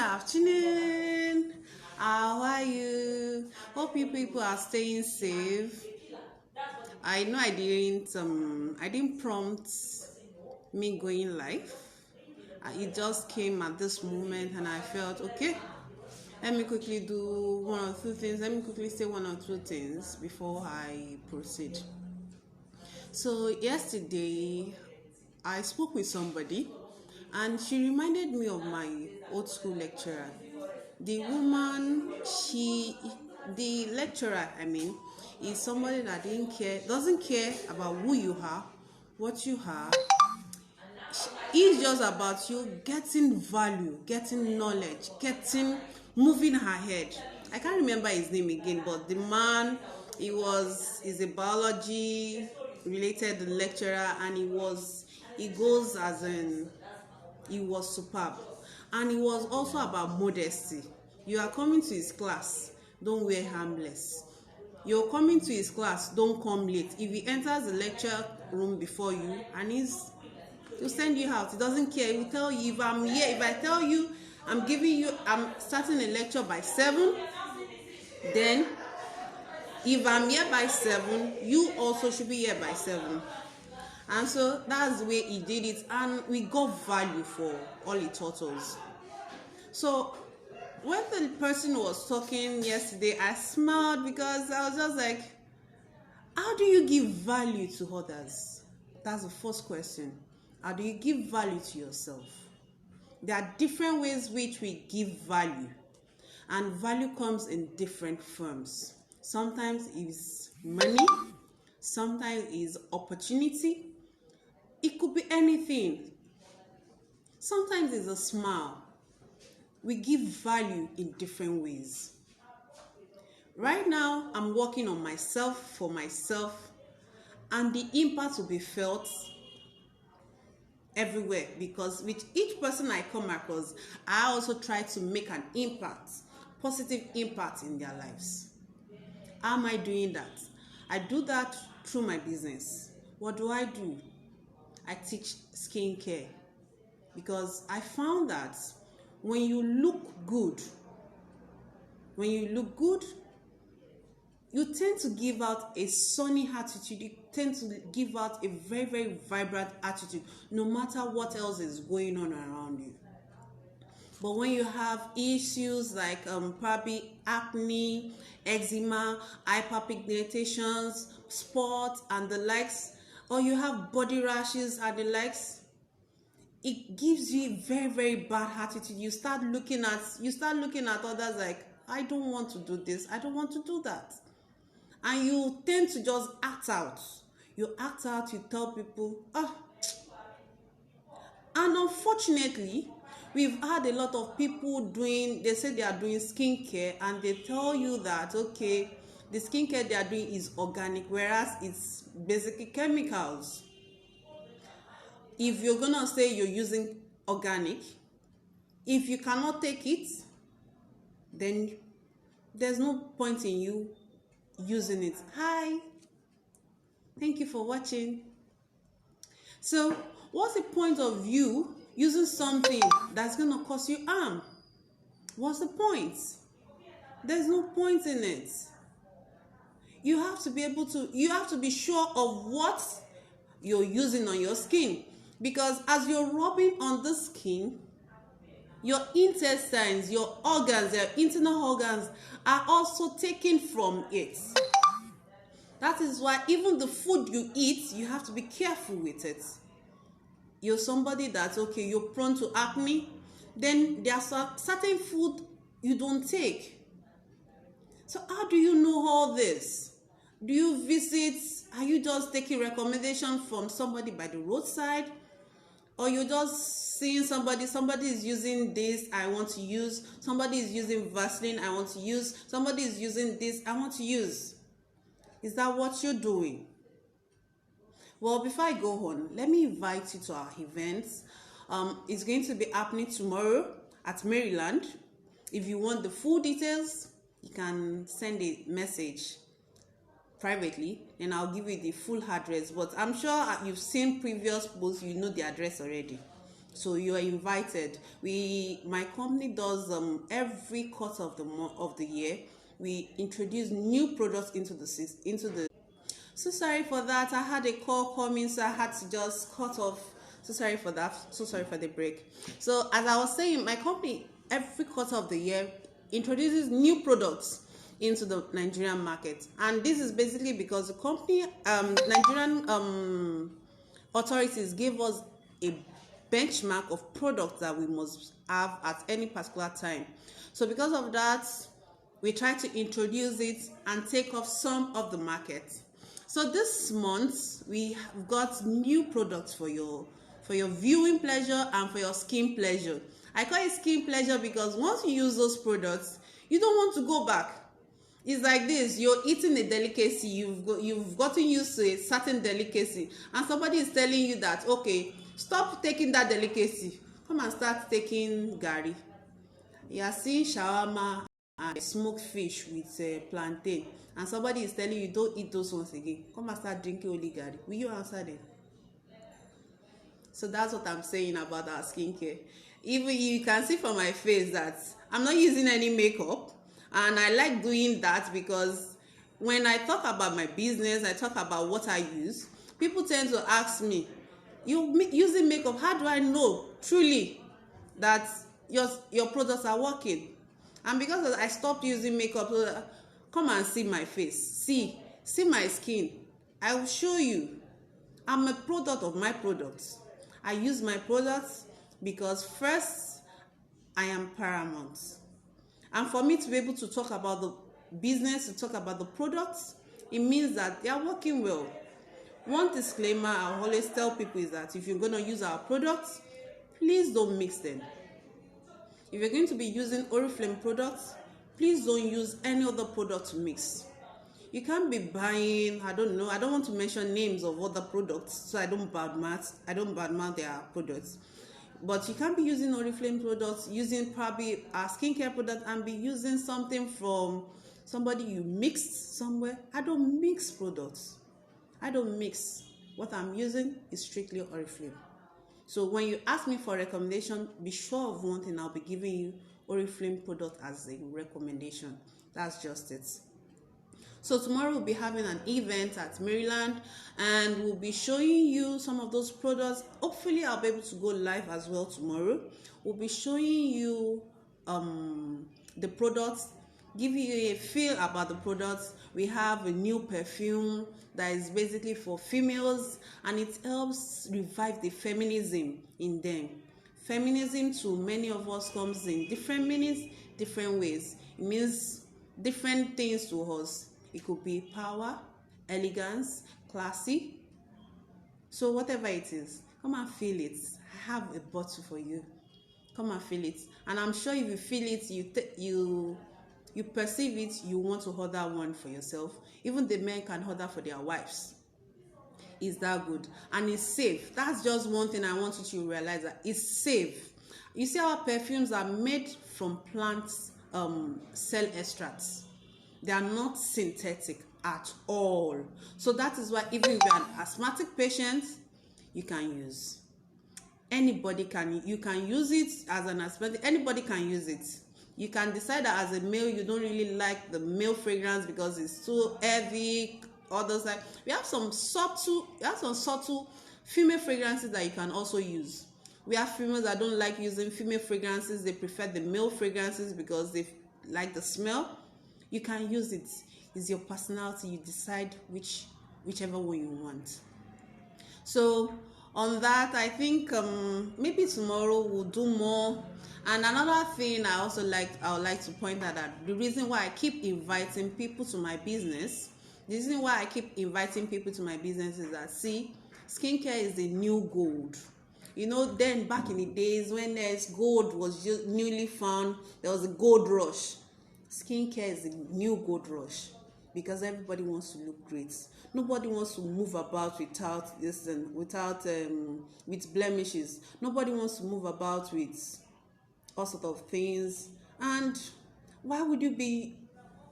afternoon. How are you? Hope you people are staying safe. I know I didn't prompt me going live. It just came at this moment and I felt okay. Let me quickly do one or two things. Let me quickly say one or two things before I proceed. So yesterday I spoke with somebody and she reminded me of my old school lecturer. The woman, the lecturer, is somebody that doesn't care about who you are, what you are. It's just about you getting value, getting knowledge, moving ahead. I can't remember his name again, but the man, is a biology related lecturer, and he was superb. And it was also about modesty. You are coming to his class, don't wear harmless. You're coming to his class, don't come late. If he enters the lecture room before you and he'll send you out, he doesn't care. He will tell you, if I tell you I'm starting a lecture by 7, then if I'm here by 7, you also should be here by 7. And so that's the way he did it, and we got value for all he taught us. So when the person was talking yesterday, I smiled because I was just like, how do you give value to others? That's the first question. How do you give value to yourself? There are different ways which we give value, and value comes in different forms. Sometimes it's money, sometimes it's opportunity. It could be anything. Sometimes it's a smile. We give value in different ways. Right now, I'm working on myself for myself, and the impact will be felt everywhere, because with each person I come across, I also try to make an impact, positive impact in their lives. How am I doing that? I do that through my business. What do? I teach skincare, because I found that when you look good, you tend to give out a sunny attitude. You tend to give out a very, very vibrant attitude, no matter what else is going on around you. But when you have issues like probably acne, eczema, hyperpigmentations, spots, and the likes, or you have body rashes and the likes, it gives you a very, very bad attitude. You start looking at others like, I don't want to do this, I don't want to do that. And you tend to just act out. You act out, you tell people, And unfortunately, we've had a lot of people they say they are doing skincare, and they tell you that, okay, the skincare they are doing is organic, whereas it's basically chemicals. If you're gonna say you're using organic, if you cannot take it, then there's no point in you using it. Hi, thank you for watching. So what's the point of you using something that's gonna cause you harm? What's the point? There's no point in it. You have to be sure of what you're using on your skin, because as you're rubbing on the skin, your intestines, your organs, your internal organs are also taken from it. That is why even the food you eat, you have to be careful with it. You're somebody that's okay, you're prone to acne, then there are certain food you don't take. So how do you know all this? Are you just taking recommendation from somebody by the roadside? Or you're just seeing somebody is using this, I want to use. Somebody is using Vaseline, I want to use. Somebody is using this, I want to use. Is that what you're doing? Well, before I go on, let me invite you to our events. It's going to be happening tomorrow at Maryland. If you want the full details, you can send a message privately, and I'll give you the full address. But I'm sure you've seen previous posts, you know the address already. So you are invited. My company does every quarter of the month of the year. We introduce new products into the. So sorry for that. I had a call coming, so I had to just cut off. So sorry for that. So sorry for the break. So as I was saying, my company every quarter of the year introduces new products into the Nigerian market, and this is basically because the company, Nigerian authorities gave us a benchmark of products that we must have at any particular time. So because of that, we try to introduce it and take off some of the market. So this month we have got new products for your viewing pleasure and for your skin pleasure. I call it skin pleasure because once you use those products, you don't want to go back. It's like this: you're eating a delicacy, you've gotten used to a certain delicacy, and somebody is telling you that, okay, stop taking that delicacy, come and start taking garri. You are seeing shawarma and smoked fish with plantain, and somebody is telling you don't eat those ones again, come and start drinking only garri. Will you answer them? So that's what I'm saying about our skincare. Even you can see from my face that I'm not using any makeup, and I like doing that because when I talk about my business, I talk about what I use, people tend to ask me, you using makeup, how do I know truly that your products are working? And because I stopped using makeup, so come and see my face, see my skin. I will show you. I'm a product of my products. I use my products because first, I am paramount. And for me to be able to talk about the business, to talk about the products, it means that they are working well. One disclaimer I always tell people is that if you're going to use our products, please don't mix them. If you're going to be using Oriflame products, please don't use any other product to mix. You can't be buying, I don't want to mention names of other products, so I don't badmouth their products. But you can't be using Oriflame products, using probably a skincare product, and be using something from somebody you mixed somewhere. I don't mix products. I don't mix. What I'm using is strictly Oriflame. So when you ask me for a recommendation, be sure of one thing: I'll be giving you Oriflame product as a recommendation. That's just it. So tomorrow we'll be having an event at Maryland, and we'll be showing you some of those products. Hopefully I'll be able to go live as well tomorrow. We'll be showing you the products, give you a feel about the products. We have a new perfume that is basically for females, and it helps revive the feminism in them. Feminism to many of us comes in different meanings, different ways. It means different things to us. It could be power, elegance, classy. So whatever it is, come and feel it. I have a bottle for you. Come and feel it. And I'm sure if you feel it, you perceive it, you want to order one for yourself. Even the men can order for their wives. Is that good? And it's safe. That's just one thing I want you to realize, that it's safe. You see, our perfumes are made from plants, cell extracts. They are not synthetic at all. So that is why even if you're an asthmatic patient, you can use. You can use it as an asthmatic. Anybody can use it. You can decide that as a male, you don't really like the male fragrance because it's too heavy. Others like we have some subtle female fragrances that you can also use. We have females that don't like using female fragrances. They prefer the male fragrances because they like the smell. You can use it. It's your personality. You decide whichever one you want. So on that, I think maybe tomorrow we'll do more. And another thing I would like to point out, that the reason why I keep inviting people to my business, is that, see, skincare is the new gold. You know, then back in the days when gold was just newly found, there was a gold rush. Skincare is the new gold rush because everybody wants to look great. Nobody wants to move about without this and with blemishes. Nobody wants to move about with all sort of things. And why would you be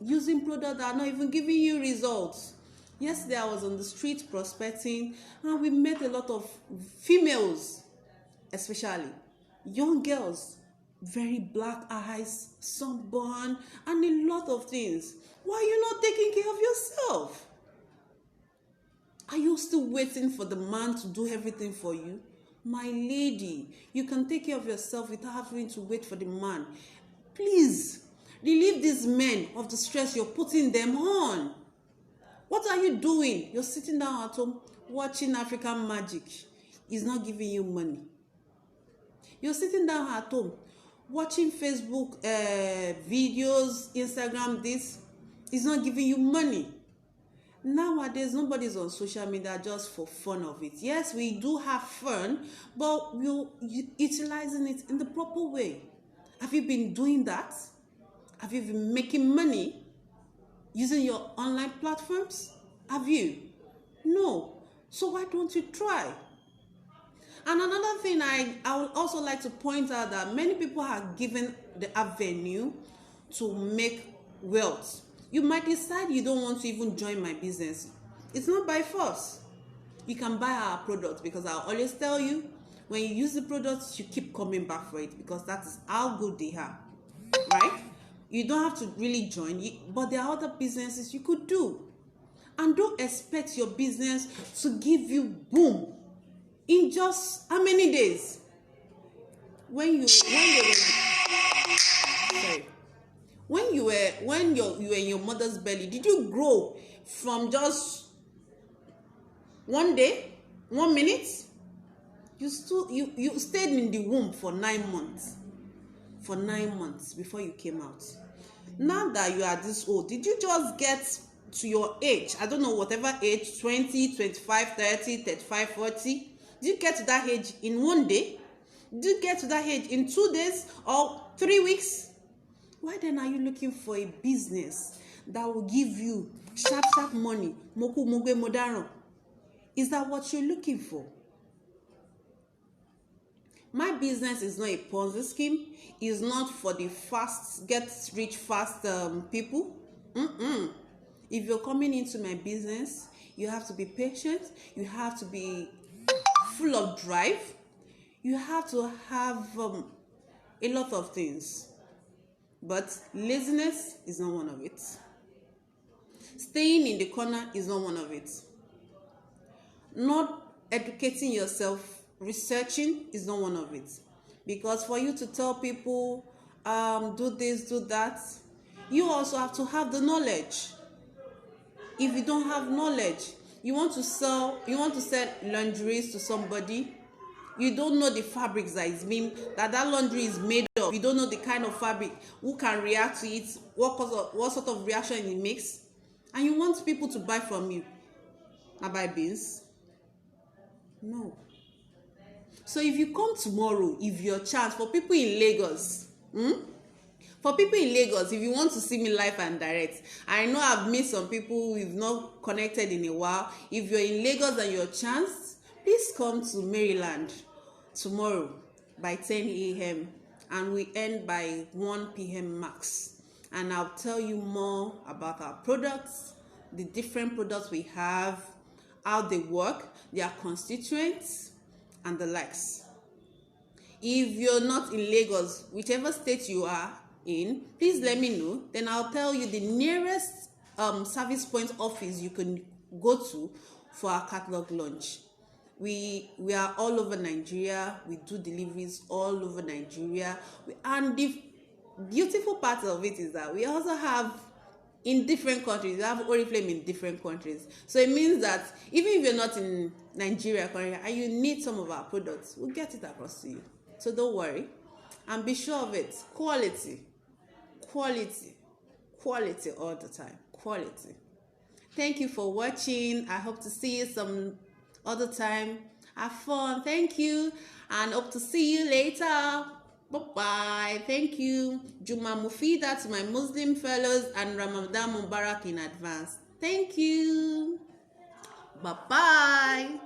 using products that are not even giving you results? Yesterday I was on the street prospecting, and we met a lot of females especially young girls, very black eyes, sunburn, and a lot of things. Why are you not taking care of yourself? Are you still waiting for the man to do everything for you? My lady, you can take care of yourself without having to wait for the man. Please, relieve these men of the stress you're putting them on. What are you doing? You're sitting down at home watching African magic. It's not giving you money. You're sitting down at home watching Facebook videos, Instagram, this is not giving you money. Nowadays, nobody's on social media just for fun of it. Yes, we do have fun, but we're utilizing it in the proper way. Have you been doing that? Have you been making money using your online platforms? Have you? No. So why don't you try? And another thing I would also like to point out that many people are given the avenue to make wealth. You might decide you don't want to even join my business. It's not by force. You can buy our products, because I'll always tell you, when you use the products, you keep coming back for it, because that is how good they are, right? You don't have to really join, but there are other businesses you could do. And don't expect your business to give you boom in just how many days? When you were in your mother's belly, did you grow from just one day, 1 minute? You stayed in the womb for 9 months. For 9 months before you came out. Now that you are this old, did you just get to your age? I don't know, whatever age, 20, 25, 30, 35, 40. Did you get to that age in 1 day? Did you get to that age in 2 days or 3 weeks? Why then are you looking for a business that will give you sharp money? Moku mogwe modaro. Is that what you're looking for? My business is not a Ponzi scheme. It's not for the get rich fast people. If you're coming into my business, you have to be patient. You have to be full of drive. You have to have a lot of things. But laziness is not one of it. Staying in the corner is not one of it. Not educating yourself, researching is not one of it. Because for you to tell people, do this, do that, you also have to have the knowledge. If you don't have knowledge, you want to sell lingeries to somebody, you don't know the fabrics that laundry is made of. You don't know the kind of fabric, who can react to it, what sort of reaction it makes, and you want people to buy from you. Now buy beans? No. So if you come tomorrow, if your chance, for people in Lagos, if you want to see me live and direct, I know I've met some people we've not connected in a while. If you're in Lagos and your chance, please come to Maryland tomorrow by 10 a.m. and we end by 1 p.m. max. And I'll tell you more about our products, the different products we have, how they work, their constituents, and the likes. If you're not in Lagos, whichever state you are in, please let me know. Then I'll tell you the nearest service point office you can go to for our catalog launch. We are all over Nigeria. We do deliveries all over Nigeria. And the beautiful part of it is that we also have in different countries. We have Oriflame in different countries. So it means that even if you're not in Nigeria and you need some of our products, we'll get it across to you. So don't worry. And be sure of it. Quality all the time. Quality. Thank you for watching. I hope to see you some other time. Have fun. Thank you. And hope to see you later. Bye-bye. Thank you. Juma Mufida to my Muslim fellows and Ramadan Mubarak in advance. Thank you. Bye-bye.